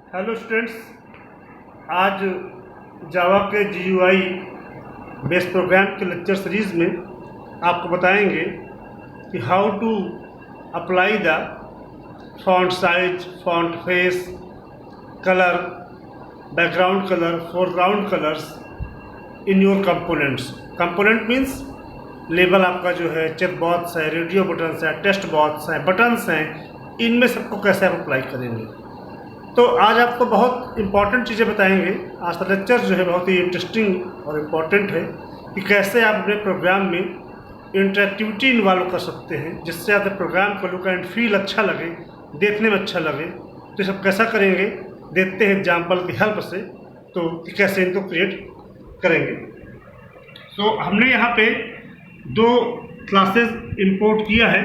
Hello students, आज Java के GUI based program के लेक्चर सीरीज़ में आपको बताएंगे कि how to apply the font size, font face, colour, background colour, foreground colours in your components. Component means label आपका जो है, चेक बॉक्स है, रेडियो बटन्स है, टेक्स्ट बॉक्स है, बटन्स हैं, इनमें सबको कैसे आप अप्लाई करेंगे। तो आज आपको बहुत इंपॉर्टेंट चीज़ें बताएंगे। आज का लेक्चर जो है बहुत ही इंटरेस्टिंग और इम्पॉर्टेंट है कि कैसे आप अपने प्रोग्राम में इंटरेक्टिविटी इन्वॉल्व कर सकते हैं, जिससे आपके प्रोग्राम का लुक एंड फील अच्छा लगे, देखने में अच्छा लगे। तो सब कैसा करेंगे, देखते हैं एग्जाम्पल की हेल्प से, तो कैसे इनको क्रिएट करेंगे। तो हमने यहाँ पे दो क्लासेस इंपोर्ट किया है,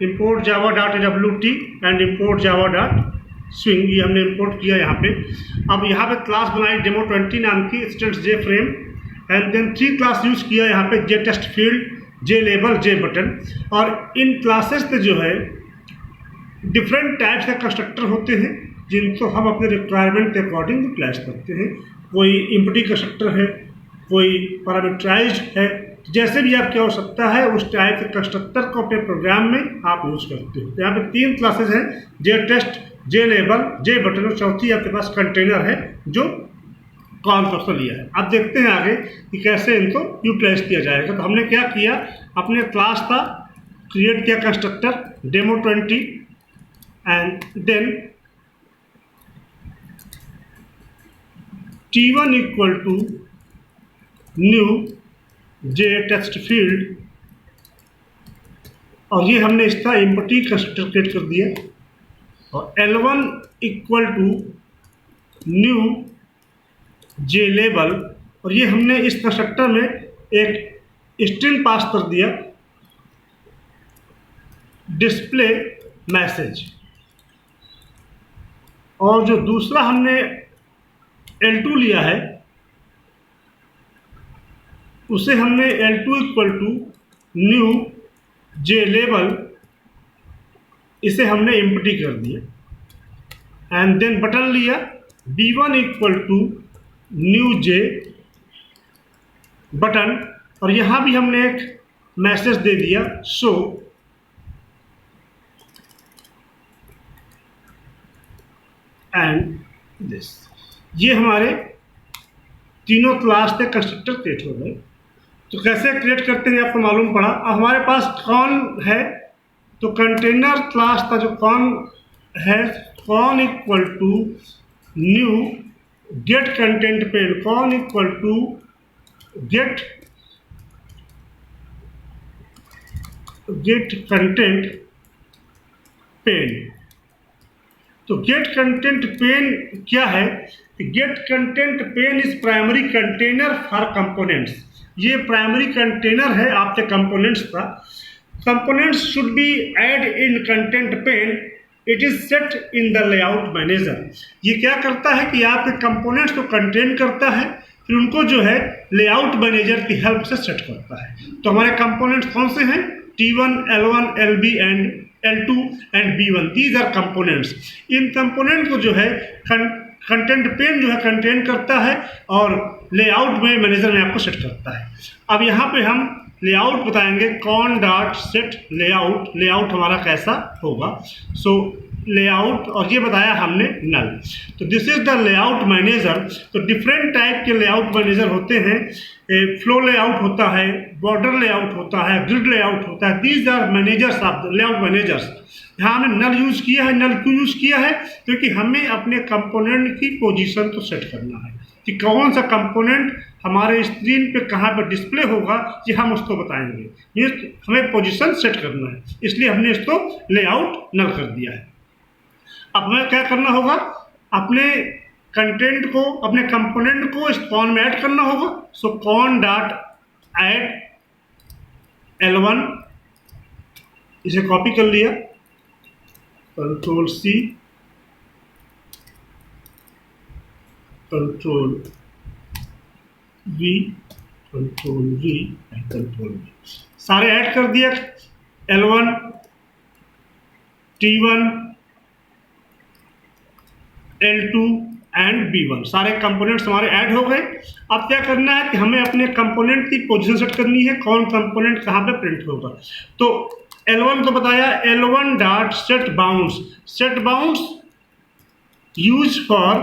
import java.awt and import java.swing, ये हमने इंपोर्ट किया यहाँ पे। अब यहाँ पे क्लास बनाई demo20 नाम की, students jframe, and then 3 class use किया यहाँ पे, jtextfield, jlabel, jbutton। और इन क्लासेस पे जो है डिफरेंट टाइप्स का कंस्ट्रक्टर होते हैं, जिनको हम अपने रिक्वायरमेंट के अकॉर्डिंग यूटिलाइज करते हैं। कोई एम्प्टी कंस्ट्रक्टर है, कोई पैरामीटराइज्ड है, जैसे भी आपकी आवश्यकता है उस टाइप के कंस्ट्रक्टर को अपने प्रोग्राम में आप यूज़ करते हो। यहाँ पे 3 क्लासेस हैं, jtest, jlabel, jbutton, और चौथी आपके पास कंटेनर है जो कॉन्सेप्ट लिया है। अब देखते हैं आगे कि कैसे इनको यूटिलाइज किया जाएगा। तो हमने क्या किया, अपने क्लास का क्रिएट किया constructor demo20 and then t1 equal to new jtextfield, और ये हमने इसका एम्प्टी कंस्ट्रक्टर क्रिएट कर दिया। और L1 equal to new jlabel, और ये हमने इस कंस्ट्रक्टर में एक स्ट्रिंग पास कर दिया, डिस्प्ले मैसेज। और जो दूसरा हमने L2 लिया है, उसे हमने L2 equal to new jlabel, इसे हमने एम्प्टी कर दिया। एंड देन बटन लिया B1 equal to new j button, और यहाँ भी हमने एक मैसेज दे दिया शो एंड दिस। ये हमारे तीनों क्लास के कंस्ट्रक्टर क्रिएट हो गए। तो कैसे क्रिएट करते हैं आपको मालूम पड़ा। अब हमारे पास कौन है, तो कंटेनर क्लास का जो कौन है, कौन equal to new get content pane, कौन equal to get content pane. तो गेट कंटेंट पेन क्या है, get content pane is primary container for components. ये प्राइमरी कंटेनर है आपके कंपोनेंट्स का। Components should be add in content pane, it is set in the layout manager. ये क्या करता है कि आपके कंपोनेंट्स को कंटेन करता है, फिर उनको जो है लेआउट मैनेजर की हेल्प से सेट करता है। तो हमारे कंपोनेंट्स कौन से हैं, T1, L1, LB and L2 and B1, these are components. इन कंपोनेंट को जो है कंटेंट पेन जो है कंटेन करता है और लेआउट में मैनेजर में आपको सेट करता है। अब यहाँ पे हम लेआउट बताएंगे, cone dot set layout, layout हमारा कैसा होगा। सो लेआउट, और ये बताया हमने नल। तो this is the layout manager. तो डिफरेंट टाइप के लेआउट मैनेजर होते हैं, फ्लो लेआउट होता है, बॉर्डर लेआउट होता है, ग्रिड लेआउट होता है। These are managers of layout managers. यहाँ हमने नल यूज़ किया है। नल क्यों यूज़ किया है, क्योंकि हमें अपने कंपोनेंट की पोजीशन को सेट करना है कि कौन सा कंपोनेंट हमारे स्क्रीन पे कहाँ पर डिस्प्ले होगा, ये हम उसको बताएंगे। ये हमें पोजीशन सेट करना है, इसलिए हमने इसको लेआउट नल कर दिया है। अब हमें क्या करना होगा, अपने कंटेंट को, अपने कंपोनेंट को इस कॉन में ऐड करना होगा। सो कॉन डॉट ऐड L1, इसे कॉपी कर लिया, Ctrl+C, Ctrl+V, Ctrl+V and Ctrl+V, सारे ऐड कर दिया। L1, T1, L2 and B1 सारे कंपोनेंट्स हमारे ऐड हो गए। अब क्या करना है कि हमें अपने कंपोनेंट की पोजीशन सेट करनी है, कौन कंपोनेंट कहाँ पे प्रिंट होगा। तो L1 तो बताया, L1 dot set bounds, set bounds use for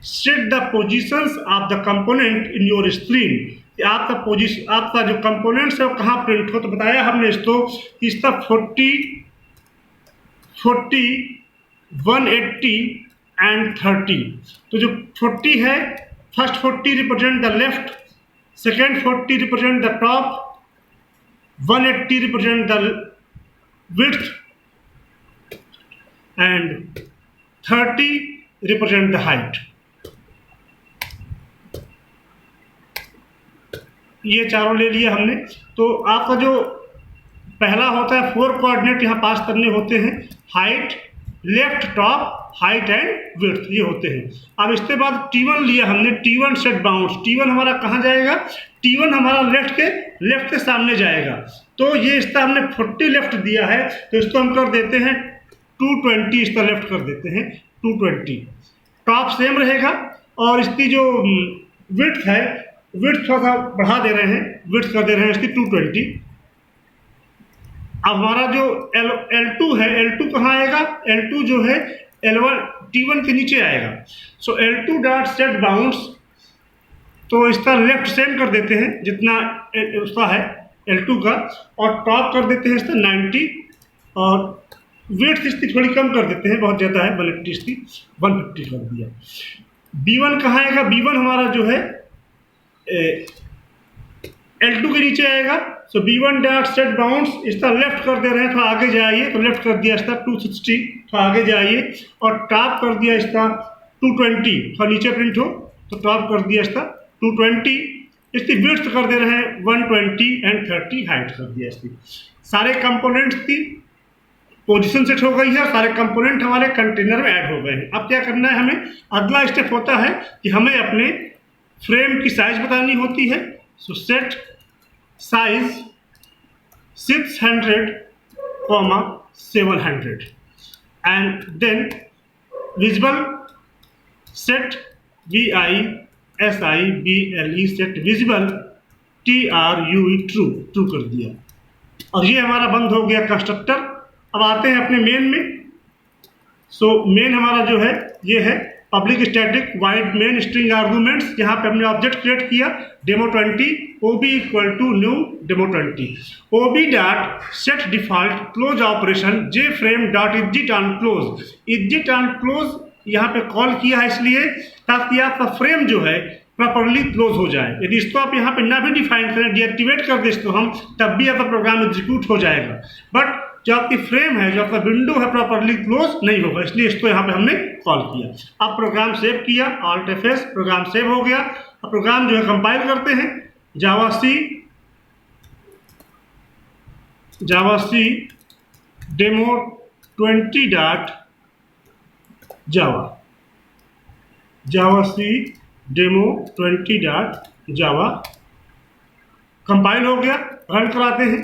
set the positions of the component in your screen. आपका जो कंपोनेंट्स है वो कहाँ प्रिंट हो। तो बताया हमने इसका 40, 180 एंड 30। तो जो 40 है, first 40 represent the left, second 40 represent the top, 180 represent the width and 30 represent the height. ये चारों ले लिया हमने। तो आपका जो पहला होता है 4 कोऑर्डिनेट यहाँ पास करने होते हैं, height, left, top, height and width, ये होते हैं। अब इसके बाद T1 लिया हमने, T1 सेट बाउंड्स। T1 हमारा कहाँ जाएगा, T1 हमारा लेफ्ट के सामने जाएगा। तो ये इसका हमने 40 लेफ्ट दिया है, तो इसको हम कर देते हैं 220, इसका लेफ्ट कर देते हैं 220। टॉप सेम रहेगा और इसकी जो विड्थ है, विड्थ थोड़ा सा बढ़ा दे रहे हैं, विड्थ कर दे रहे हैं इसकी 220। अब हमारा जो L2 है, L2 कहाँ आएगा, L2 जो है T1 के नीचे आएगा। सो L2 डॉट सेट बाउंड्स, तो इसका लेफ्ट सेम कर देते हैं जितना उसका है L2 का, और टॉप कर देते हैं इसका 90 और विड्थ इसकी थोड़ी कम कर देते हैं, बहुत ज़्यादा है 180, इसकी 150 कर दिया। B1 कहाँ आएगा, B1 हमारा जो है L2 के नीचे आएगा। सो B1 डॉट सेट बाउंड्स, इसका लेफ्ट कर दे रहे हैं, थोड़ा आगे जाइए, तो लेफ्ट कर दिया इसका 260, थोड़ा आगे जाइए, और टॉप कर दिया इसका 220, थोड़ा नीचे प्रिंट हो तो टॉप कर दिया इसका 220। इसकी विड्थ कर दे रहे हैं 120 एंड 30 हाइट कर दिया इसकी। सारे कंपोनेंट्स की पोजीशन सेट हो गई है, सारे कंपोनेंट हमारे कंटेनर में ऐड हो गए हैं। अब क्या करना है हमें, अगला स्टेप होता है कि हमें अपने फ्रेम की साइज बतानी होती है। So set size 600, 700 and then visible set VISIBLE set visible TRUE true कर दिया। और ये हमारा बंद हो गया कंस्ट्रक्टर। अब आते हैं अपने मेन में। सो मेन हमारा जो है ये है public static void main string arguments. यहाँ पे हमने ऑब्जेक्ट क्रिएट किया demo20 OB equal to new demo20 OB dot set default close operation J frame dot exit on close. Exit on close यहाँ पे कॉल किया है इसलिए ताकि आपका फ्रेम जो है प्रॉपरली क्लोज हो जाए। यदि इसको आप यहाँ पे ना भी डिफाइन करें, डीएक्टिवेट कर दें इसको हम, तब भी आपका प्रोग्राम एग्जीक्यूट हो जाएगा। बट जो आपकी फ्रेम है, जो आपका विंडो है, प्रॉपरली क्लोज नहीं होगा, इसलिए इसको यहाँ पे हमने कॉल किया। अब प्रोग्राम सेव किया, Alt F8, प्रोग्राम सेव हो गया। अब प्रोग्राम जो है कंपाइल करते हैं, javac demo20 dot javac demo20 dot java compile हो गया। रन कराते हैं।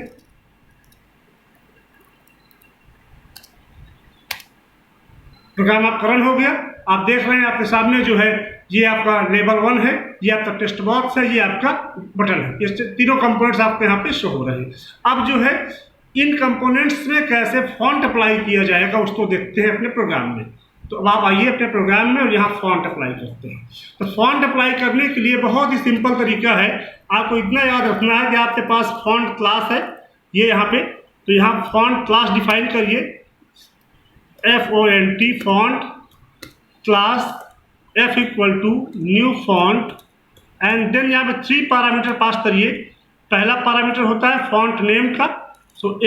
प्रोग्राम आपका रन हो गया। आप देख रहे हैं आपके सामने जो है ये आपका लेवल 1 है, ये आपका टेक्स्ट बॉक्स है, ये आपका बटन है। ये तीनों कंपोनेंट्स आपके यहाँ पे शो हो रहे हैं। अब जो है इन कंपोनेंट्स में कैसे फॉन्ट अप्लाई किया जाएगा उसको देखते हैं अपने प्रोग्राम में। तो अब आप आइए अपने प्रोग्राम में और यहाँ फॉन्ट अप्लाई करते हैं। तो फॉन्ट अप्लाई करने के लिए बहुत ही सिंपल तरीका है। आपको इतना याद रखना है कि आपके पास फॉन्ट क्लास है ये यहाँ पे, तो यहाँ फॉन्ट क्लास डिफाइन करिए, FONT font class F equal to new font and then यहाँ पे 3 पैरामीटर पास करिए। पहला पैरामीटर होता है फॉन्ट नेम का, सो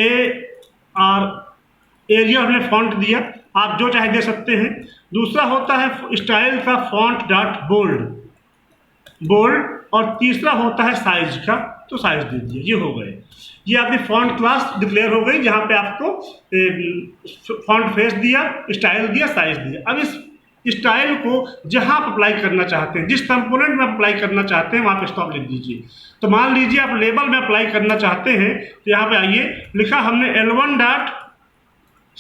एरिया हमने फॉन्ट दिया, आप जो चाहे दे सकते हैं। दूसरा होता है स्टाइल का फॉन्ट डॉट बोल्ड और तीसरा होता है साइज का, तो साइज दे दिए। ये हो गए, ये आपकी फॉन्ट क्लास डिक्लेयर हो गई जहाँ पे आपको फॉन्ट फेस दिया, स्टाइल दिया, साइज दिया। अब इस स्टाइल को जहाँ आप अप्लाई करना चाहते हैं, जिस कंपोनेंट में अप्लाई करना चाहते हैं वहाँ पे स्टॉप लिख दीजिए। तो मान लीजिए आप लेबल में अप्लाई करना चाहते हैं, तो यहाँ पे आइए, लिखा हमने L1 dot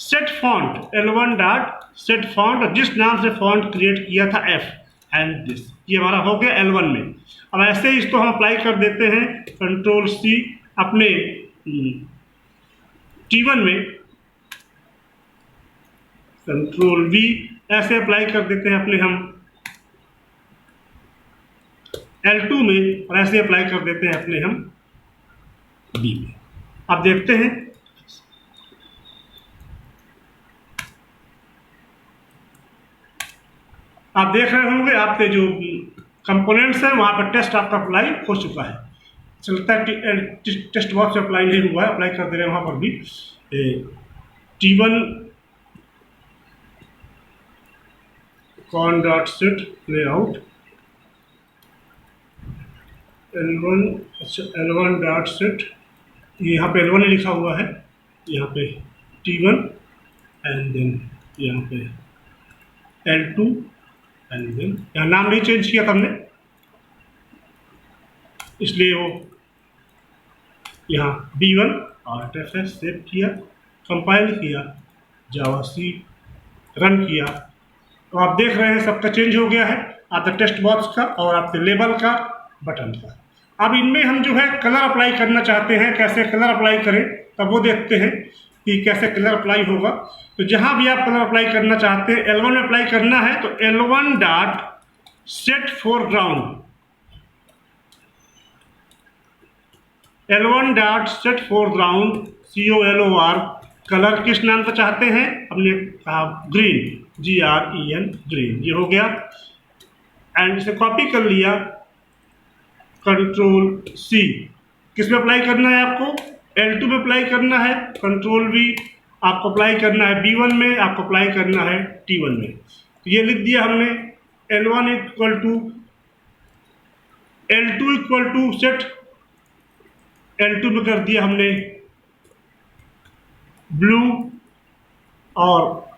set font L1 dot set font, जिस नाम से फॉन्ट क्रिएट किया था F एंड दिस, ये हमारा हो गया L1 में। अब ऐसे ही इसको हम अप्लाई कर देते हैं कंट्रोल C अपने T1 में, कंट्रोल V ऐसे अप्लाई कर देते हैं अपने हम L2 में, और ऐसे अप्लाई कर देते हैं अपने हम B में। अब देखते हैं, आप देख रहे होंगे आपके जो कंपोनेंट्स हैं वहाँ पर टेस्ट आपका अप्लाई हो चुका है। चलता है टेस्ट बॉक्स से अप्लाई नहीं हुआ है, अप्लाई कर दे रहे हैं वहाँ पर भी। T1 cone dot set layout L1, अच्छा L1 डॉट सेट, यहाँ पे L1 ही लिखा हुआ है, यहाँ पे T1 एंड देन यहाँ पे L2 एंड देन, यहाँ नाम नहीं चेंज किया था हमने, इसलिए वो यहाँ B1 Alt+F सेव किया, कंपाइल किया, जावा सी रन किया, तो आप देख रहे हैं सबका चेंज हो गया है, आपके टेस्ट बॉक्स का और आपके लेबल का, बटन का। अब इनमें हम जो है कलर अप्लाई करना चाहते हैं, कैसे कलर अप्लाई करें तब वो देखते हैं कि कैसे कलर अप्लाई होगा। तो जहाँ भी आप कलर अप्लाई करना चाहते हैं, L1 में अप्लाई करना है तो L1 dot set foreground, L1 dot set foreground COLOR, colour किस नाम का चाहते हैं, हमने कहा ग्रीन, GREN ग्रीन, ये हो गया। एंड इसे कॉपी कर लिया, कंट्रोल C, किस में अप्लाई करना है आपको, L2 में अप्लाई करना है, कंट्रोल V आपको अप्लाई करना है B1 में, आपको अप्लाई करना है T1 में। तो ये लिख दिया हमने, L1 equal to L2 equal to set, L2 में कर दिया हमने ब्लू, और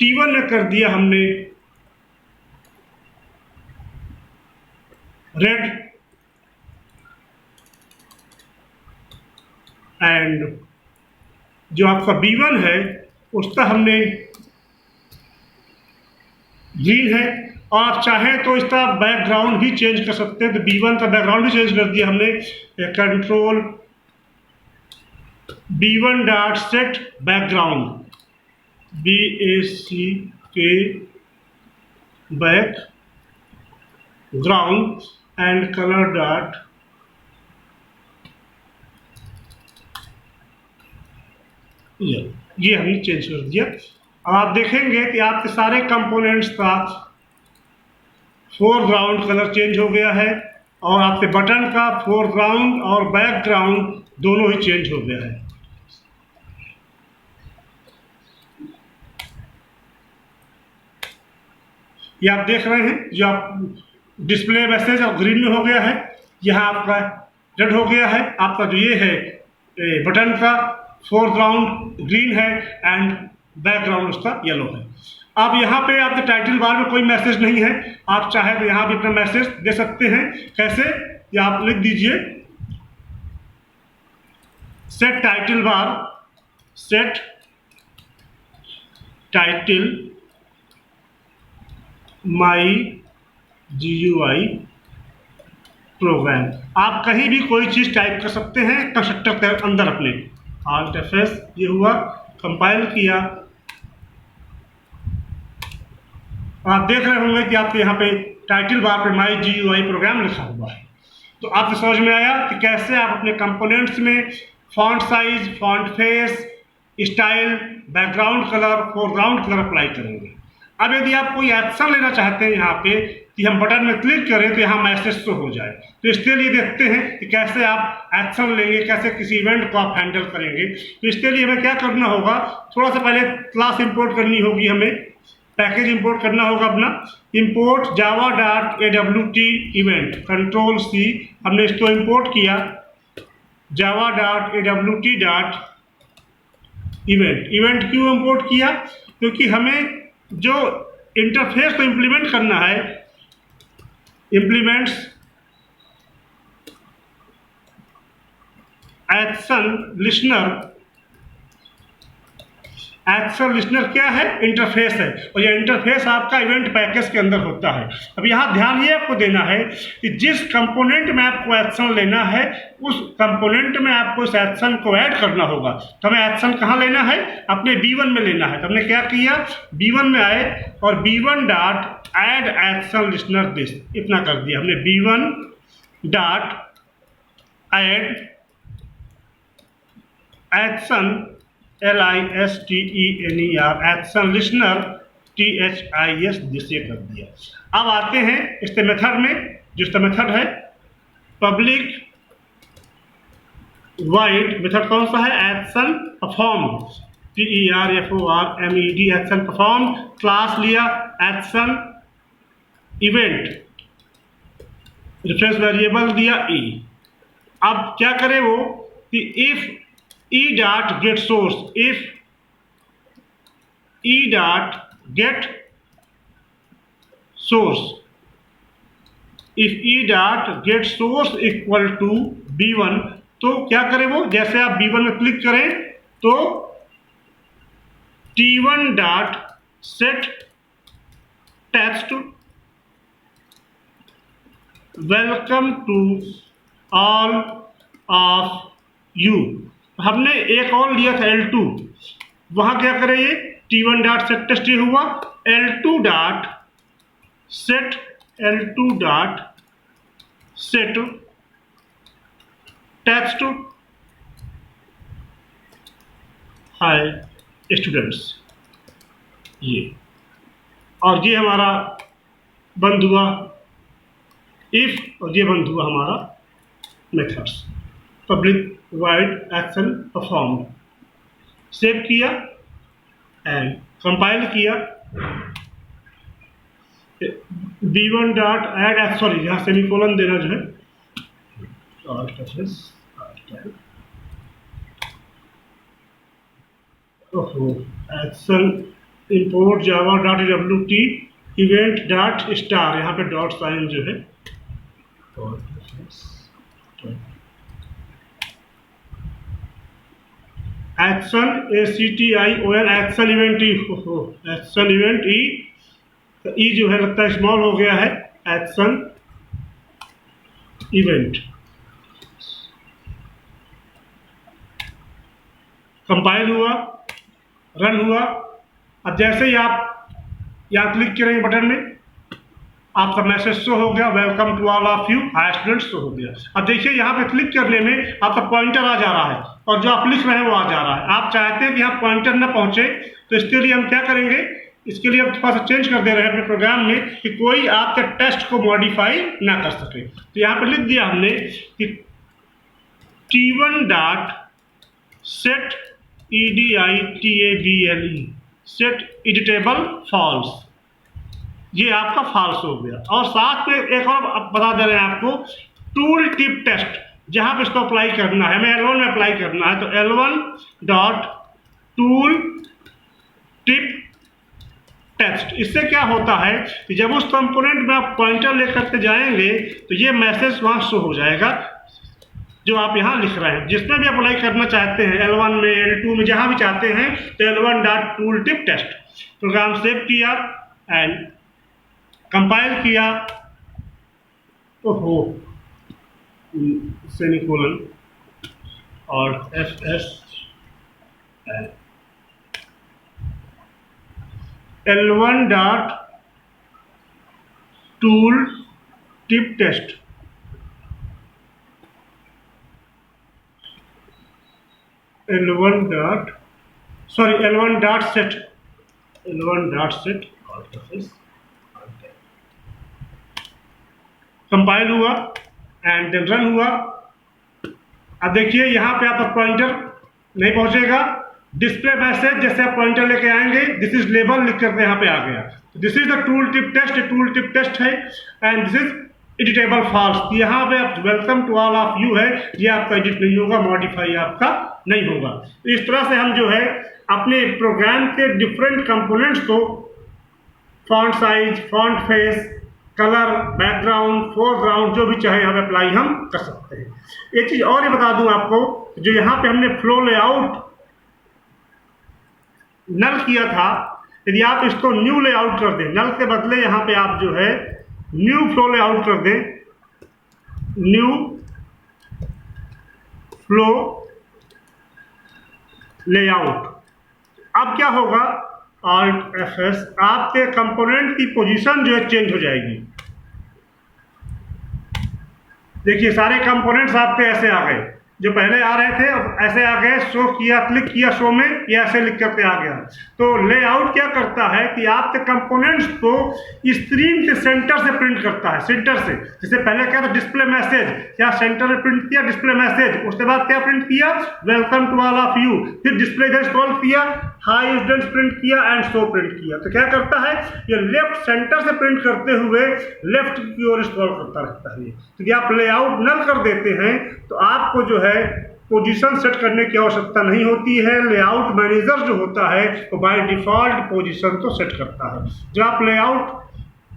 T1 में कर दिया हमने रेड, एंड जो आपका B1 है उसका हमने ग्रीन है, और आप चाहें तो इसका बैकग्राउंड भी चेंज कर सकते हैं, तो B1 का बैकग्राउंड भी चेंज कर दिया हमने, control B1 dot set background, BACK background and colour dot ये हमने चेंज कर दिया। अब आप देखेंगे कि आपके सारे कंपोनेंट्स का फोरग्राउंड कलर चेंज हो गया है, और आपके बटन का फोरग्राउंड और बैकग्राउंड दोनों ही चेंज हो गया है। ये आप देख रहे हैं, जो आप डिस्प्ले मैसेज और ग्रीन में हो गया है, यहाँ आपका रेड हो गया है, आपका जो ये है बटन का फोरग्राउंड ग्रीन है एंड बैकग्राउंड उसका येलो है। अब यहाँ पे आपके टाइटल बार में कोई मैसेज नहीं है, आप चाहे तो यहाँ भी अपना मैसेज दे सकते हैं। कैसे, या आप लिख दीजिए set title bar, set title my GUI program, आप कहीं भी कोई चीज़ टाइप कर सकते हैं कंस्ट्रक्टर के अंदर अपने। Alt+F ये हुआ, कंपाइल किया, आप देख रहे होंगे कि आपके यहाँ पे टाइटल बार पे माई GUI प्रोग्राम लिखा हुआ है। तो आपको समझ में आया कि कैसे आप अपने कंपोनेंट्स में font size, font face, style, background colour, foreground colour apply करेंगे। अब यदि आप कोई एक्शन लेना चाहते हैं यहाँ पे कि हम बटन में क्लिक करें तो यहाँ मैसेज शो हो जाए, तो इसके लिए देखते हैं कि कैसे आप एक्शन लेंगे, कैसे किसी इवेंट को आप हैंडल करेंगे। तो इसके लिए हमें क्या करना होगा, थोड़ा सा पहले क्लास इंपोर्ट करनी होगी, हमें पैकेज इंपोर्ट करना होगा अपना। Import Java dot AWT event, control C, हमने इसको इंपोर्ट किया, Java dot AWT dot event. Event क्यों इंपोर्ट किया, क्योंकि हमें जो इंटरफेस को इम्प्लीमेंट करना है, implements action listener action listener क्या है? इंटरफेस है, और यह इंटरफेस आपका इवेंट पैकेज के अंदर होता है। अब यहाँ ध्यान ये आपको देना है कि जिस कंपोनेंट में आपको एक्शन लेना है उस कंपोनेंट में आपको इस एक्शन को ऐड करना होगा। तो हमें एक्शन कहाँ लेना है? अपने B1 में लेना है। तो हमने क्या किया, B1 में आए और B1 dot add action listener this, इतना कर दिया हमने। B1 dot add action LISTENER action listener THIS this, ये कर दिया। अब आते हैं इस मेथड में, जिस मेथड है पब्लिक वाइड मेथड। कौन सा है? Action perform, PERFORMED action perform. Class लिया एक्शन इवेंट, रेफरेंस वेरिएबल दिया E। अब क्या करे वो कि if E dot get source, if E dot get source, if E dot get source equal to B1, तो क्या करे वो, जैसे आप B1 में क्लिक करें तो T1 dot set text welcome to all of you। हमने एक और लिया था L2, वहां क्या करें ये T1 डॉट सेट टेस्ट ये हुआ, L2 dot set text hi students, ये, और ये हमारा बंद हुआ इफ, और ये बंद हुआ हमारा methods public wide action perform. Save किया एंड कंपाइल किया। B1 डॉट ऐड, सॉरी यहाँ सेमीकोलन देना जो है, action import Java dot WT event dot star, यहाँ पे डॉट साइन जो है, action ACTION action event E, action event E, तो E जो है लगता है स्मॉल हो गया है, एक्शन इवेंट। कंपाइल हुआ, रन हुआ। अब जैसे ही आप यहाँ क्लिक करेंगे बटन में, आपका मैसेज शो हो गया, welcome to all of you hi students show हो गया। अब देखिए यहाँ पे क्लिक करने में आपका पॉइंटर आ जा रहा है, और जो आप लिख रहे हैं वो आ जा रहा है। आप चाहते हैं कि यहाँ पॉइंटर न पहुंचे, तो इसके लिए हम क्या करेंगे, इसके लिए हम थोड़ा सा चेंज कर दे रहे हैं अपने प्रोग्राम में कि कोई आपके टेक्स्ट को मॉडिफाई ना कर सके। तो यहाँ पे लिख दिया हमने कि T1 dot set EDITABLE set editable false, ये आपका फॉल्स हो गया। और साथ में एक और बता दे रहे हैं आपको, टूल टिप टेस्ट, जहां पे इसको अप्लाई करना है, हमें L1 में अप्लाई करना है, तो L1 dot tool tip text. इससे क्या होता है कि जब उस कंपोनेंट में आप पॉइंटर लेकर के जाएंगे तो ये मैसेज वहां शो हो जाएगा जो आप यहाँ लिख रहे हैं। जिसमें भी अप्लाई करना चाहते हैं, L1 में, L2 में, जहां भी चाहते हैं, तो L1 dot tool tip test. Program save किया एंड कंपाइल किया, ओहो सेमीकोलन और FS L1 dot tool tip test, L1 dot set compile हुआ एंड देन रन हुआ। अब देखिए यहाँ पे आपका पॉइंटर नहीं पहुंचेगा, डिस्प्ले मैसेज जैसे आप पॉइंटर लेके आएंगे, दिस इज लेबल लिख करके यहाँ पे आ गया, this is the tool tip test है and this is editable false. यहाँ पे आप welcome to all of you है, ये आपका एडिट नहीं होगा, मॉडिफाई आपका नहीं होगा। तो इस तरह से हम जो है अपने प्रोग्राम के डिफरेंट कंपोनेंट्स को font size, font face, colour, background, foreground, जो भी चाहे हम अप्लाई हम कर सकते हैं। एक चीज़ और ये बता दूं आपको, जो यहाँ पे हमने फ्लो लेआउट नल किया था, यदि आप इसको न्यू लेआउट कर दें, नल के बदले यहाँ पे आप जो है न्यू फ्लो लेआउट कर दें, न्यू फ्लो लेआउट, अब क्या होगा, Alt FS, आपके कंपोनेंट की पोजीशन जो है चेंज हो जाएगी। देखिए सारे कंपोनेंट्स आपके ऐसे आ गए, जो पहले आ रहे थे अब ऐसे आ गए, शो किया, क्लिक किया शो में, ये ऐसे लिख करके आ गया। तो लेआउट क्या करता है कि आपके कंपोनेंट्स को स्क्रीन के सेंटर से प्रिंट करता है, सेंटर से। जैसे पहले क्या था, डिस्प्ले मैसेज, क्या सेंटर में प्रिंट किया डिस्प्ले मैसेज, उसके बाद क्या प्रिंट किया, welcome to all of you, फिर डिस्प्ले इधर स्क्रॉल किया, हाई स्टूडेंट्स प्रिंट किया एंड शो प्रिंट किया। तो क्या करता है, ये लेफ्ट सेंटर से प्रिंट करते हुए लेफ्ट की ओर स्क्रॉल करता रहता है। तो यदि आप लेआउट नल कर देते हैं तो आपको जो है पोजीशन सेट करने की आवश्यकता नहीं होती है। लेआउट मैनेजर जो होता है वो बाय डिफॉल्ट पोजीशन को सेट करता है। जब आप लेआउट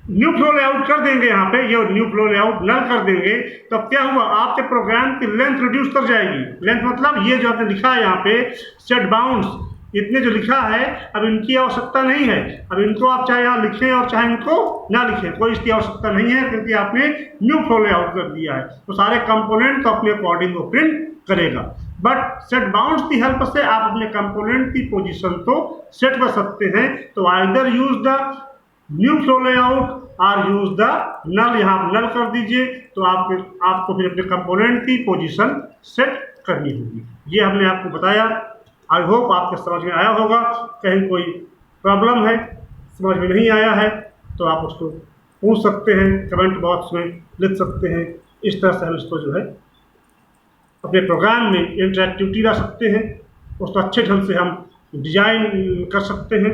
न्यू फ्लो लेआउट कर देंगे, यहाँ पे ये न्यू फ्लो लेआउट नल कर देंगे, तो अब क्या हुआ, आपके प्रोग्राम की लेंथ रिड्यूस कर जाएगी। लेंथ मतलब ये जो आपने लिखा है यहाँ पे सेट बाउंड्स, इतने जो लिखा है अब इनकी आवश्यकता नहीं है। अब इनको आप चाहे यहाँ लिखें और चाहे इनको ना लिखें, कोई इसकी आवश्यकता नहीं है, क्योंकि आपने न्यू फ्लो लेआउट कर दिया है। तो सारे कंपोनेंट तो अपने अकॉर्डिंग वो प्रिंट करेगा। बट सेट बाउंड्स की हेल्प से आप अपने कंपोनेंट की पोजीशन को सेट कर सकते हैं। तो either use the new flow layout और यूज द नल, यहाँ आप नल कर दीजिए, तो आपको फिर अपने कंपोनेंट की पोजीशन सेट करनी होगी। ये हमने आपको बताया। आई होप आपके समझ में आया होगा। कहीं कोई प्रॉब्लम है, समझ में नहीं आया है, तो आप उसको पूछ सकते हैं, कमेंट बॉक्स में लिख सकते हैं। इस तरह से हम इसको जो है अपने प्रोग्राम में इंटरेक्टिविटी ला सकते हैं, उसको अच्छे ढंग से हम डिजाइन कर सकते हैं।